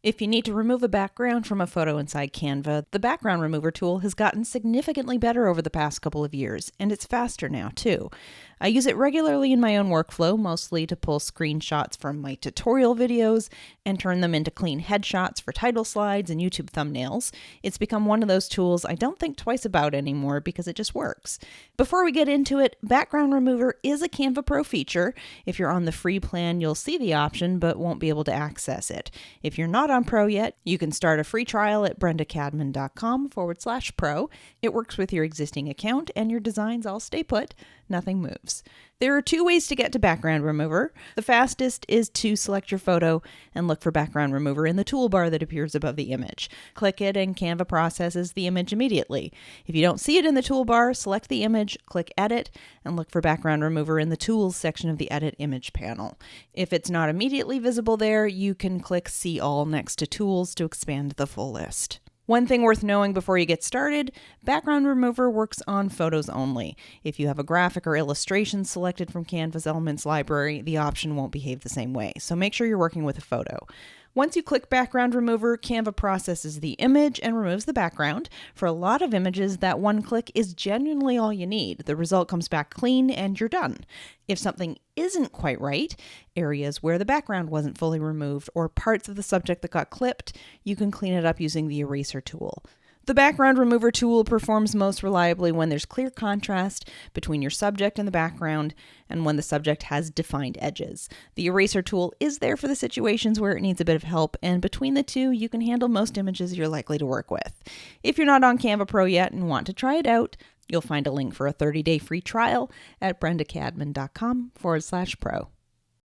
If you need to remove a background from a photo inside Canva, the background remover tool has gotten significantly better over the past couple of years, and it's faster now too. I use it regularly in my own workflow, mostly to pull screenshots from my tutorial videos and turn them into clean headshots for title slides and YouTube thumbnails. It's become one of those tools I don't think twice about anymore because it just works. Before we get into it, Background Remover is a Canva Pro feature. If you're on the free plan, you'll see the option but won't be able to access it. If you're not on Pro yet, you can start a free trial at brendacadman.com/pro. It works with your existing account and your designs all stay put. Nothing moves. There are two ways to get to Background Remover. The fastest is to select your photo and look for Background Remover in the toolbar that appears above the image. Click it and Canva processes the image immediately. If you don't see it in the toolbar, select the image, click Edit, and look for Background Remover in the Tools section of the Edit Image panel. If it's not immediately visible there, you can click See All next to Tools to expand the full list. One thing worth knowing before you get started, Background Remover works on photos only. If you have a graphic or illustration selected from Canva's Elements library, the option won't behave the same way, so make sure you're working with a photo. Once you click Background Remover, Canva processes the image and removes the background. For a lot of images, that one click is genuinely all you need. The result comes back clean and you're done. If something isn't quite right, areas where the background wasn't fully removed or parts of the subject that got clipped, you can clean it up using the eraser tool. The Background Remover tool performs most reliably when there's clear contrast between your subject and the background and when the subject has defined edges. The eraser tool is there for the situations where it needs a bit of help, and between the two, you can handle most images you're likely to work with. If you're not on Canva Pro yet and want to try it out, you'll find a link for a 30-day free trial at brendacadman.com/pro.